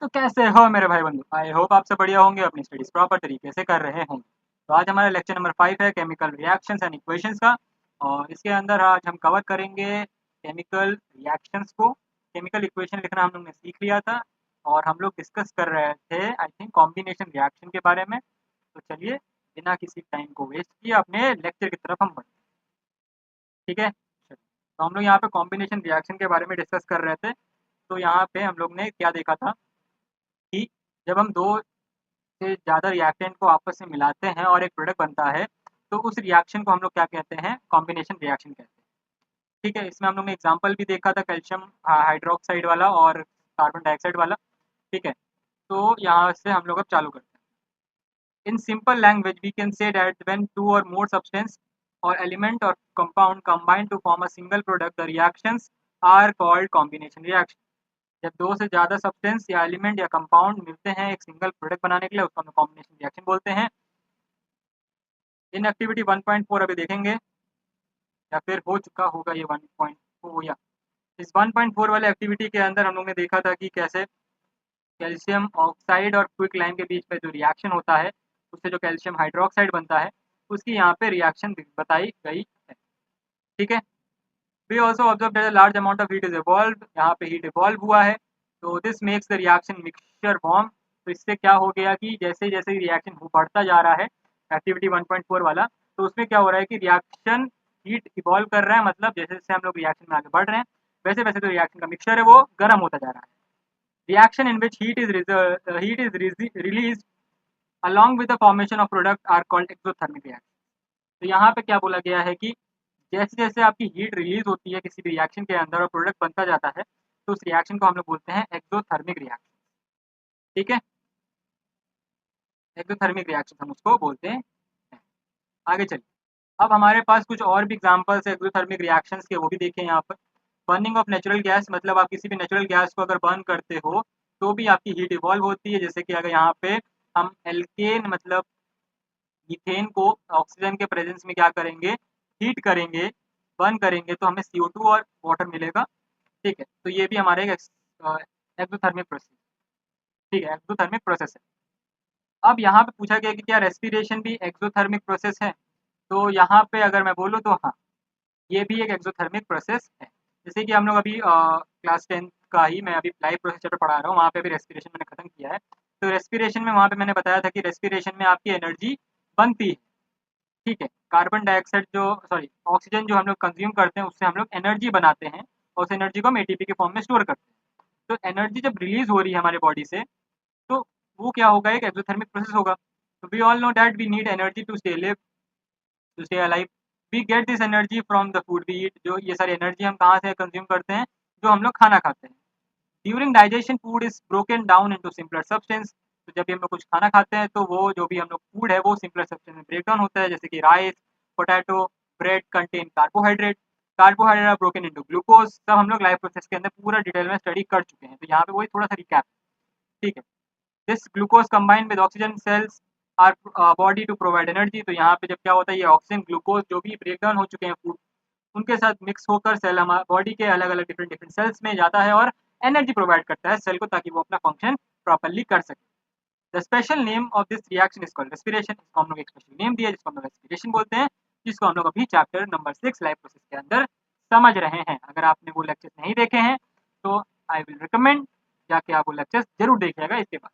तो कैसे हो मेरे भाई बंधु? आई होप आप सब बढ़िया होंगे, अपनी स्टडीज प्रॉपर तरीके से कर रहे होंगे। तो आज हमारा लेक्चर नंबर 5 है केमिकल रिएक्शंस एंड इक्वेशंस का। और इसके अंदर आज हम कवर करेंगे केमिकल रिएक्शंस को। केमिकल इक्वेशन लिखना हम लोग ने सीख लिया था और हम लोग डिस्कस कर रहे थे आई थिंक कॉम्बिनेशन रिएक्शन के बारे में। तो चलिए बिना किसी टाइम को वेस्ट किए अपने लेक्चर की तरफ हम बढ़ते हैं। ठीक है, चलिए। तो हम लोग यहाँ पे कॉम्बिनेशन रिएक्शन के बारे में डिस्कस कर रहे थे। तो यहाँ पे हम लोग ने क्या देखा था कि जब हम दो से ज़्यादा रिएक्टेंट को आपस में मिलाते हैं और एक प्रोडक्ट बनता है, तो उस रिएक्शन को हम लोग क्या कहते हैं? कॉम्बिनेशन रिएक्शन कहते हैं। ठीक है, इसमें हम लोग ने एग्जांपल भी देखा था कैल्शियम हाइड्रोक्साइड वाला और कार्बन डाइऑक्साइड वाला। ठीक है, तो यहाँ से हम लोग अब चालू करते हैं। In simple language we can say that when two or more substance or element or compound combine to form a single product the reactions are called combination reaction. जब दो से ज़्यादा सब्सटेंस या एलिमेंट या कंपाउंड मिलते हैं एक single product बनाने के लिए, उसको हम कॉम्बिनेशन रिएक्शन बोलते हैं। इन एक्टिविटी 1.4 अभी देखेंगे या फिर हो चुका होगा ये 1.4 या इस 1.4 वाले एक्टिविटी के अंदर हम लोग ने देखा था कि कैसे कैल्शियम ऑक्साइड और क्विक लाइम के बीच में जो रिएक्शन होता है, उससे जो कैल्शियम हाइड्रोक्साइड बनता है, उसकी यहाँ पे रिएक्शन बताई गई है। ठीक है, we also observe that a large amount of heat is evolve, यहाँ पे हीट इवॉल्व हुआ है। तो this makes the reaction mixture form. तो इससे क्या हो गया कि जैसे जैसे रिएक्शन बढ़ता जा रहा है एक्टिविटी 1.4 वाला, तो उसमें क्या हो रहा है कि रिएक्शन हीट इवॉल्व कर रहा है, मतलब जैसे जैसे हम लोग रिएक्शन में आगे बढ़ रहे हैं वैसे वैसे जो रिएक्शन का मिक्सचर है वो गर्म होता जा रहा है। Reaction in which heat is released along with the formation of product are called exothermic reaction। तो यहाँ पे क्या बोला गया है कि जैसे जैसे आपकी हीट रिलीज होती है किसी भी रिएक्शन के अंदर और प्रोडक्ट बनता जाता है, तो उस रिएक्शन को हम लोग बोलते हैं एक्सोथर्मिक रिएक्शन। ठीक है, एक्सोथर्मिक रिएक्शन हम उसको बोलते हैं। आगे चलिए, अब हमारे पास कुछ और भी एग्जांपल्स है एक्सोथर्मिक रिएक्शंस के, वो भी देखें यहाँ पर। बर्निंग ऑफ नेचुरल गैस, मतलब आप किसी भी नेचुरल गैस को अगर बर्न करते हो तो भी आपकी हीट इवॉल्व होती है। जैसे कि अगर यहाँ पे हम एल्केन मतलब मीथेन को ऑक्सीजन के प्रेजेंस में क्या करेंगे, हीट करेंगे, बर्न करेंगे, तो हमें CO2 और वाटर मिलेगा। ठीक है, तो ये भी हमारे एक एक्सोथर्मिक प्रोसेस। ठीक है, एक्सोथर्मिक प्रोसेस है। अब यहाँ पे पूछा गया कि क्या रेस्पिरेशन भी एक्सोथर्मिक प्रोसेस है? तो यहाँ पे अगर मैं बोलूँ तो हाँ, ये भी एक एक्सोथर्मिक प्रोसेस है। जैसे कि हम लोग अभी क्लास 10 का ही मैं अभी लाइव प्रोसेस चैप्टर पढ़ा रहा हूँ, वहाँ पे अभी रेस्पिरेशन मैंने खत्म किया है। तो रेस्पिरेशन में वहाँ पे मैंने बताया था कि रेस्पिरेशन में आपकी एनर्जी बनती है। ठीक है, कार्बन डाइऑक्साइड जो सॉरी ऑक्सीजन जो हम लोग कंज्यूम करते हैं उससे हम लोग एनर्जी बनाते हैं और उस एनर्जी को हम एटीपी के फॉर्म में स्टोर करते हैं। तो एनर्जी जब रिलीज हो रही है हमारे बॉडी से, तो वो क्या होगा, एक एक्सोथर्मिक प्रोसेस होगा। तो we all know that we need energy to stay live, to stay alive. We get this energy from the food we eat. जो ये सारी एनर्जी हम कहाँ से कंज्यूम करते हैं? जो हम लोग खाना खाते हैं। During digestion food is broken down into simpler substance. तो जब भी हम लोग कुछ खाना खाते हैं तो वो जो भी हम लोग फूड है वो सिंपलर सब्सटेंस में ब्रेक डाउन होता है, जैसे कि rice, potato, bread contain carbohydrate. Carbohydrate are broken into glucose. सब हम लोग लाइफ प्रोसेस के अंदर पूरा डिटेल में स्टडी कर चुके हैं, तो यहाँ पे वही थोड़ा सा रिकैप। ठीक है, this glucose combined with oxygen cells are body to provide energy. तो यहाँ पे जब क्या होता है, ये ऑक्सीजन ग्लूकोज जो भी ब्रेक डाउन हो चुके हैं फूड, उनके साथ मिक्स होकर सेल हमारे बॉडी के अलग अलग डिफरेंट डिफरेंट सेल्स में जाता है और एनर्जी प्रोवाइड करता है सेल को, ताकि वो अपना फंक्शन प्रॉपरली कर सके। The special name of this reaction is called respiration. इसको हम लोग एक स्पेशल नेम दिया जिसको हम लोग रेस्पिरेशन बोलते हैं, जिसको हम लोग अभी चैप्टर नंबर 6 लाइफ प्रोसेस के अंदर समझ रहे हैं। अगर आपने वो लेक्चर्स नहीं देखे हैं तो आई विल रिकमेंड जाके आप वो लेक्चर्स जरूर देखिएगा इसके बाद।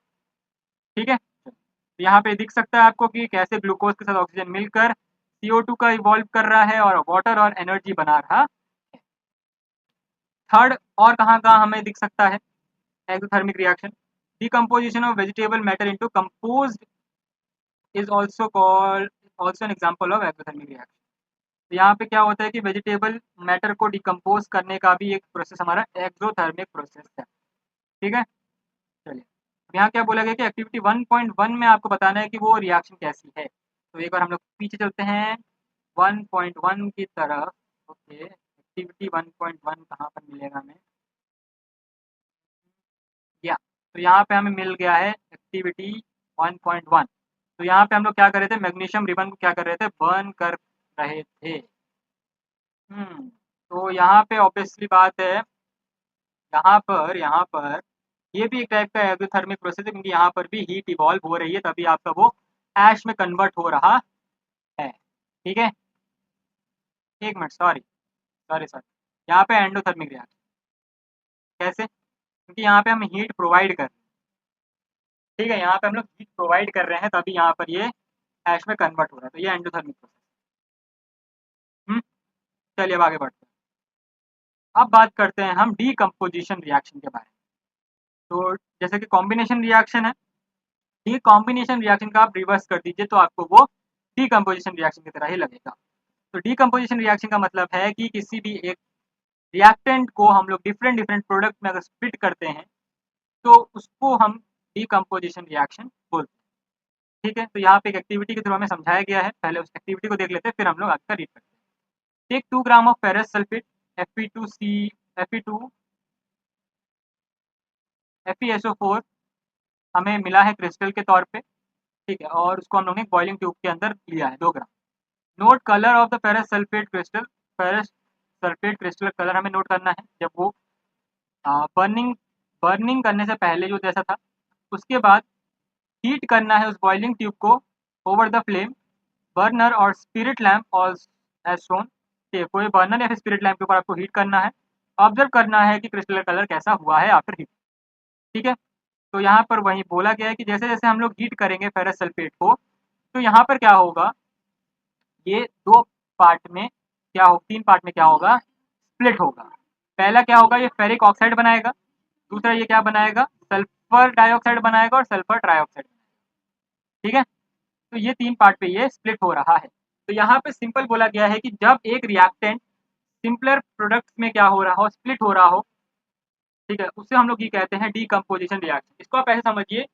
ठीक है, तो यहाँ पे दिख सकता है आपको कि कैसे ग्लूकोज के साथ ऑक्सीजन मिलकर CO2 का इवॉल्व कर रहा है और वाटर और एनर्जी बना रहा है। थर्ड और कहाँ कहाँ हमें दिख सकता है exothermic reaction? Decomposition of vegetable matter into composed is also called also an example of exothermic reaction. तो यहाँ पे क्या होता है कि वेजिटेबल मैटर को डिकम्पोज करने का भी एक प्रोसेस हमारा एक्सोथर्मिक प्रोसेस है। ठीक है, चलिए, अब यहाँ क्या बोला गया कि एक्टिविटी 1.1 में आपको बताना है कि वो रिएक्शन कैसी है। तो एक बार हम लोग पीछे चलते हैं 1.1 की तरफ। ओके, एक्टिविटी 1.1 कहाँ पर मिलेगा हमें? या तो यहाँ पे हमें मिल गया है एक्टिविटी 1.1। तो यहाँ पे हम लोग क्या कर रहे थे, मैग्नीशियम रिबन को क्या कर रहे थे, बर्न कर रहे थे। तो यहाँ पे ऑब्वियसली बात है, यहाँ पर ये भी एक टाइप का एक्सोथर्मिक प्रोसेस है, क्योंकि यहाँ पर भी हीट इवॉल्व हो रही है, तभी आपका वो ऐश में कन्वर्ट हो रहा है। ठीक है, एक मिनट, सॉरी सॉरी सॉरी, यहाँ पे एंडोथर्मिक रिएक्शन कैसे, क्योंकि यहाँ पे हम हीट प्रोवाइड कर रहे हैं। ठीक है, यहाँ पे हम लोग हीट प्रोवाइड कर रहे हैं, तभी यहाँ पर ये ऐश में कन्वर्ट हो रहा है, तो ये एंडोथर्मिक प्रोसेस। चलिए अब आगे बढ़ते हैं। अब बात करते हैं हम डीकम्पोजिशन रिएक्शन के बारे में। तो जैसे कि कॉम्बिनेशन रिएक्शन है, ये कॉम्बिनेशन रिएक्शन का आप रिवर्स कर दीजिए तो आपको वो डीकम्पोजिशन रिएक्शन की तरह ही लगेगा। तो डीकम्पोजिशन रिएक्शन का मतलब है कि किसी भी एक रिएक्टेंट को हम लोग डिफरेंट डिफरेंट प्रोडक्ट में अगर स्प्लिट करते हैं तो उसको हम डीकम्पोजिशन रिएक्शन बोलते हैं। ठीक है, तो यहाँ पे एक एक्टिविटी के थ्रू हमें समझाया गया है, पहले उस एक्टिविटी को देख लेते हैं, फिर हम लोग आगे का रीड करते हैं। Take 2 gram of ferrous sulphate Fe2C Fe2 FeSO4 हमें मिला है क्रिस्टल के तौर पे। ठीक है, और उसको हम लोग ने बॉइलिंग ट्यूब के अंदर लिया है 2 gram. Note colour of the ferrous sulphate crystal. Ferrous sulphate crystal colour हमें नोट करना है जब वो बर्निंग बर्निंग करने से पहले जो जैसा था, उसके बाद हीट करना है उस बॉइलिंग ट्यूब को ओवर द फ्लेम, बर्नर और स्पिरिट लैम्प और एज शोन। कोई बर्नर या फिर स्पिरिट लैम्प के ऊपर आपको हीट करना है, ऑब्जर्व करना है कि क्रिस्टल कलर कैसा हुआ है आफ्टर हीट। ठीक है, तो यहाँ पर वही बोला गया है कि जैसे जैसे हम लोग हीट करेंगे फेरस सल्फेट को, तो यहाँ पर क्या होगा, ये 2 पार्ट में क्या हो 3 पार्ट में क्या होगा, स्प्लिट होगा। पहला क्या होगा, ये फेरिक ऑक्साइड बनाएगा, दूसरा ये क्या बनाएगा, सल्फर डाइऑक्साइड बनाएगा और सल्फर ट्राइऑक्साइड। ठीक है, तो ये 3 पार्ट पे ये स्प्लिट हो रहा है। तो यहाँ पे सिंपल बोला गया है कि जब एक रिएक्टेंट सिंपलर प्रोडक्ट्स में क्या हो रहा हो, स्प्लिट हो रहा हो, ठीक है, उससे हम लोग ये कहते हैं डीकम्पोजिशन रिएक्शन। इसको आप ऐसे समझिए,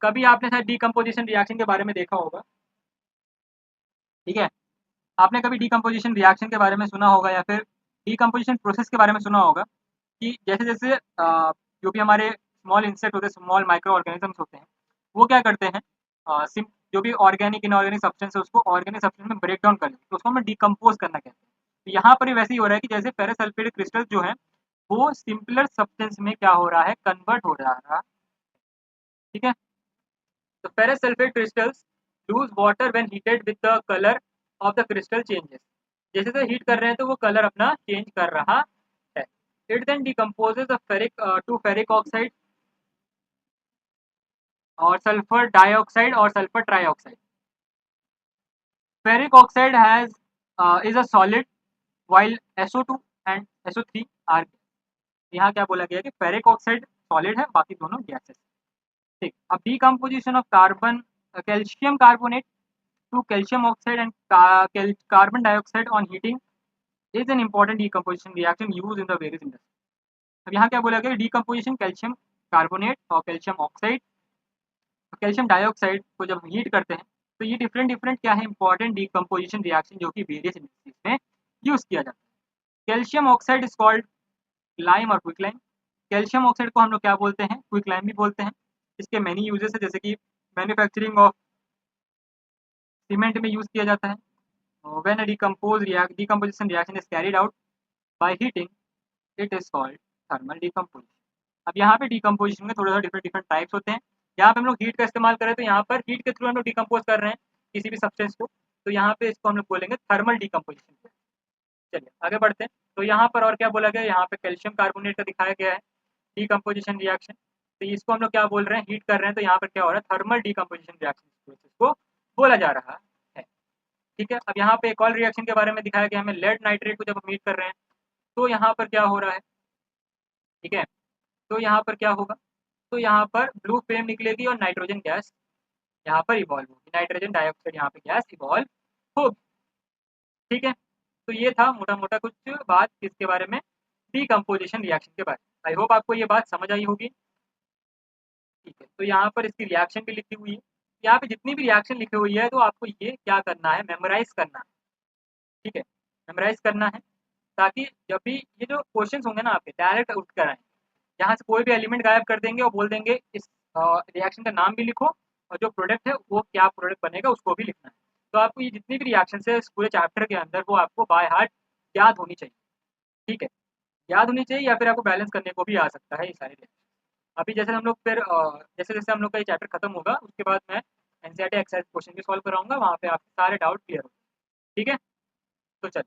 कभी आपने शायद डीकम्पोजिशन रिएक्शन के बारे में देखा होगा। ठीक है, आपने कभी डीकम्पोजिशन रिएक्शन के बारे में सुना होगा या फिर डीकम्पोजिशन प्रोसेस के बारे में सुना होगा कि जैसे जैसे जो भी हमारे स्मॉल इंसेक्ट होते हैं, स्मॉल माइक्रो ऑर्गेनिजम्स होते हैं, वो क्या करते हैं, जो भी ऑर्गेनिक इनऑर्गेनिक सब्सटेंस है उसको ऑर्गेनिक सब्सटेंस में ब्रेक डाउन कर लेते हैं, तो उसको हमें डिकम्पोज करना कहते हैं। तो यहाँ पर भी वैसे ही हो रहा है कि जैसे फेरस सल्फेट क्रिस्टल जो है वो सिंपलर सब्सटेंस में क्या हो रहा है, कन्वर्ट हो रहा है। ठीक है, तो ferrous sulfate crystals lose water when heated with the color of the crystal changes। जैसे जैसे हीट कर रहे हैं तो वो कलर अपना चेंज कर रहा है। It then decomposes to ferric oxide और सल्फर डाइऑक्साइड और sulphur trioxide. Ferric oxide has is a solid while SO2 and SO3 are। यहाँ क्या बोला गया है कि फेरिक ऑक्साइड सॉलिड है, बाकी दोनों गैसेस। ठीक, अब decomposition of carbon calcium carbonate to calcium oxide and carbon dioxide on heating is an important decomposition reaction used in the various industries। अब यहाँ क्या बोला गया, डीकम्पोजिशन कैल्शियम कार्बोनेट और कैल्शियम ऑक्साइड, कैल्शियम डाइऑक्साइड को जब हीट करते हैं तो ये डिफरेंट डिफरेंट क्या है, इंपॉर्टेंट डीकम्पोजिशन रिएक्शन जो कि वेरियस इंडस्ट्रीज में यूज किया जाता है। Calcium oxide is called lime और क्विक लाइम। कैल्शियम ऑक्साइड को हम लोग क्या बोलते हैं, क्विक लाइम भी बोलते हैं। इसके मैनी यूजेस है, जैसे कि मैन्युफैक्चरिंग ऑफ सीमेंट में यूज किया जाता है। when a decomposition reaction is carried out by heating, it is called thermal decomposition। अब यहाँ पे डिकम्पोजिशन में थोड़ा सा डिफरेंट डिफरेंट टाइप्स होते हैं। यहाँ पे हम लोग हीट का इस्तेमाल कर रहे हैं, तो यहाँ पर हीट के थ्रू हम लोग डिकम्पोज कर रहे हैं किसी भी सब्सटेंस को, तो यहाँ पे इसको हम लोग बोलेंगे थर्मल डिकम्पोजिशन। चलिए आगे बढ़ते हैं। तो यहाँ पर और क्या बोला गया, यहाँ पे कैल्शियम कार्बोनेट का दिखाया गया है डिकम्पोजिशन रिएक्शन। तो इसको हम लोग क्या बोल रहे हैं, हीट कर रहे हैं, तो यहाँ पर क्या हो रहा है, थर्मल डिकम्पोजिशन रिएक्शन प्रोसेस को बोला जा रहा है। ठीक है, अब यहाँ पे एक और रिएक्शन के बारे में दिखाया गया हमें, लेड नाइट्रेट को जब हम हीट कर रहे हैं तो यहाँ पर क्या हो रहा है। ठीक है, तो यहाँ पर क्या होगा, तो यहाँ पर ब्लू फ्लेम निकलेगी और नाइट्रोजन गैस यहाँ पर इवॉल्व होगी, नाइट्रोजन डाइऑक्साइड यहाँ पे गैस इवॉल्व होगी। ठीक है, तो ये था मोटा मोटा कुछ बात किसके बारे में, डीकम्पोजिशन रिएक्शन के बारे में। आई होप आपको ये बात समझ आई होगी। ठीक है, तो यहाँ पर इसकी रिएक्शन भी लिखी हुई है, यहाँ पे जितनी भी रिएक्शन लिखी हुई है तो आपको ये क्या करना है, मेमोराइज करना है। ठीक है, मेमोराइज करना है, ताकि जब भी ये जो क्वेश्चन होंगे ना आपके डायरेक्ट उठ कर आए, यहाँ से कोई भी एलिमेंट गायब कर देंगे और बोल देंगे इस रिएक्शन का नाम भी लिखो और जो प्रोडक्ट है वो क्या प्रोडक्ट बनेगा उसको भी लिखना है। तो आपको ये जितनी भी रिएक्शन है इस पूरे चैप्टर के अंदर वो आपको बाय हार्ट याद होनी चाहिए। ठीक है, याद होनी चाहिए या फिर आपको बैलेंस करने को भी आ सकता है ये सारे रिएक्शन। अभी जैसे हम लोग फिर जैसे जैसे हम लोग का ये चैप्टर खत्म होगा उसके बाद मैं एनसीईआरटी एक्सरसाइज क्वेश्चन भी सॉल्व कराऊंगा, वहाँ पे आपके सारे डाउट क्लियर हो। ठीक है, तो चलो,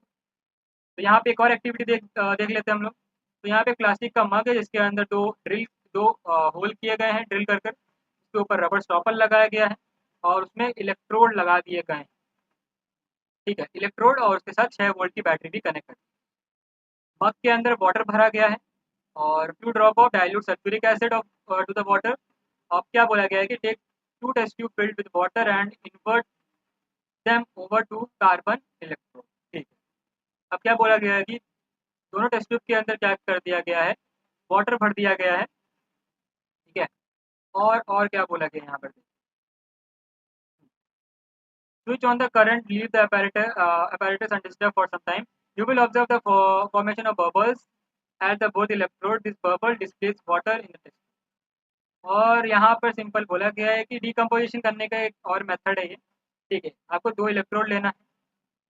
तो यहाँ पे एक और एक्टिविटी देख लेते हैं हम लोग। तो यहाँ पे प्लास्टिक का मग है जिसके अंदर दो होल किए गए हैं ड्रिल कर कर, उसके ऊपर रबर स्टॉपर लगाया गया है और उसमें इलेक्ट्रोड लगा दिए गए हैं। ठीक है, इलेक्ट्रोड और उसके साथ 6 वोल्ट की बैटरी भी कनेक्ट है। मग के अंदर वाटर भरा गया है और few drop of dilute sulphuric acid of to the water. अब क्या बोला गया है कि take 2 test tube filled with water and invert them over two carbon electrode. ठीक है, अब क्या बोला गया है कि दोनों टेस्ट ट्यूब के अंदर क्या कर दिया गया है, वाटर भर दिया गया है। ठीक है, और क्या बोला गया यहाँ पर, switch on the current, leave the apparatus undisturbed for some time. You will observe the formation of bubbles at the both electrode. This bubble displays water in the test. और यहाँ पर सिंपल बोला गया है कि डिकम्पोजिशन करने का एक और मेथड है ये। ठीक है, आपको 2 इलेक्ट्रोड लेना है।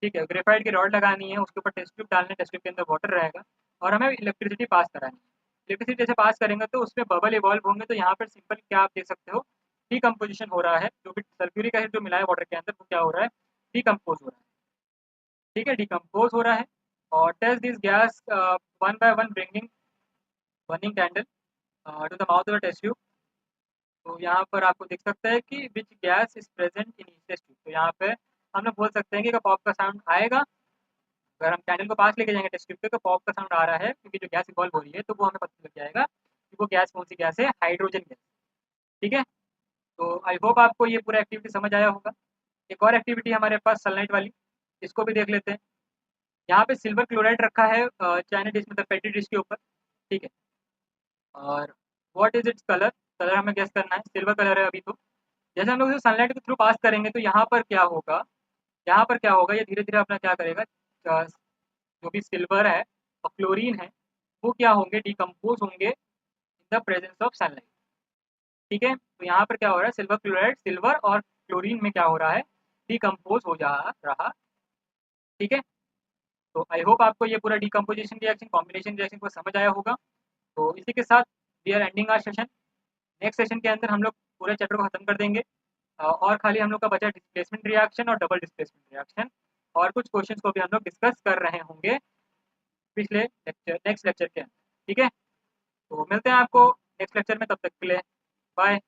ठीक है, ग्रेफाइट की रॉड लगानी है, उसके ऊपर टेस्ट ट्यूब डालना है, टेस्ट ट्यूब के अंदर वाटर रहेगा और हमें इलेक्ट्रिसिटी पास करानी है। इलेक्ट्रिसिटी जैसे पास करेंगे तो उसमें बबल इवॉल्व होंगे, तो यहाँ पर सिंपल क्या आप देख सकते हो, डिकम्पोजिशन हो रहा है, जो भी सल्फ्यूरिक एसिड जो मिला है वाटर के अंदर वो क्या हो रहा है, डिकम्पोज हो रहा है। ठीक है, डिकम्पोज हो रहा है। और test this gas one by one bringing burning candle to the mouth of the test tube. तो यहाँ पर आपको दिख सकता है कि which gas is present in each test tube. तो यहाँ पे हम लोग बोल सकते हैं कि पॉप का साउंड आएगा। अगर हम कैंडल को पास लेके जाएंगे टेस्ट ट्यूब पे तो पॉप का साउंड आ रहा है, क्योंकि जो गैस इवॉल्व हो रही है तो वो हमें पता लग जाएगा कि वो गैस कौन सी गैस है, हाइड्रोजन गैस। ठीक है, तो आई होप आपको ये पूरा एक्टिविटी समझ आया होगा। एक और एक्टिविटी हमारे पास सनलाइट वाली, इसको भी देख लेते हैं। यहाँ पे सिल्वर क्लोराइड रखा है चाइना डिश मतलब पेटी डिश के ऊपर। ठीक है, और what is its colour, colour हमें गेस करना है, सिल्वर कलर है अभी। तो जैसे हम लोग इसे सनलाइट के थ्रू पास करेंगे तो यहाँ पर क्या होगा, यहाँ पर क्या होगा, ये धीरे धीरे अपना क्या करेगा, जो भी सिल्वर है और क्लोरीन है वो क्या होंगे, डिकम्पोज होंगे in the presence of sunlight. ठीक है, तो यहाँ पर क्या हो रहा है, सिल्वर क्लोराइड सिल्वर और क्लोरीन में क्या हो रहा है, डिकम्पोज हो जा रहा। ठीक है, तो आई होप आपको ये पूरा डिकम्पोजिशन रिएक्शन कॉम्बिनेशन रिएक्शन को समझ आया होगा। तो इसी के साथ we are ending our session. Next session के अंदर हम लोग पूरे चैप्टर को खत्म कर देंगे और खाली हम लोग का बचा डिस्प्लेसमेंट रिएक्शन और डबल डिस्प्लेसमेंट रिएक्शन, और कुछ क्वेश्चंस को भी हम लोग डिस्कस कर रहे होंगे पिछले लेक्चर नेक्स्ट लेक्चर के अंदर। ठीक है, तो मिलते हैं आपको नेक्स्ट लेक्चर में, तब तक के लिए बाय।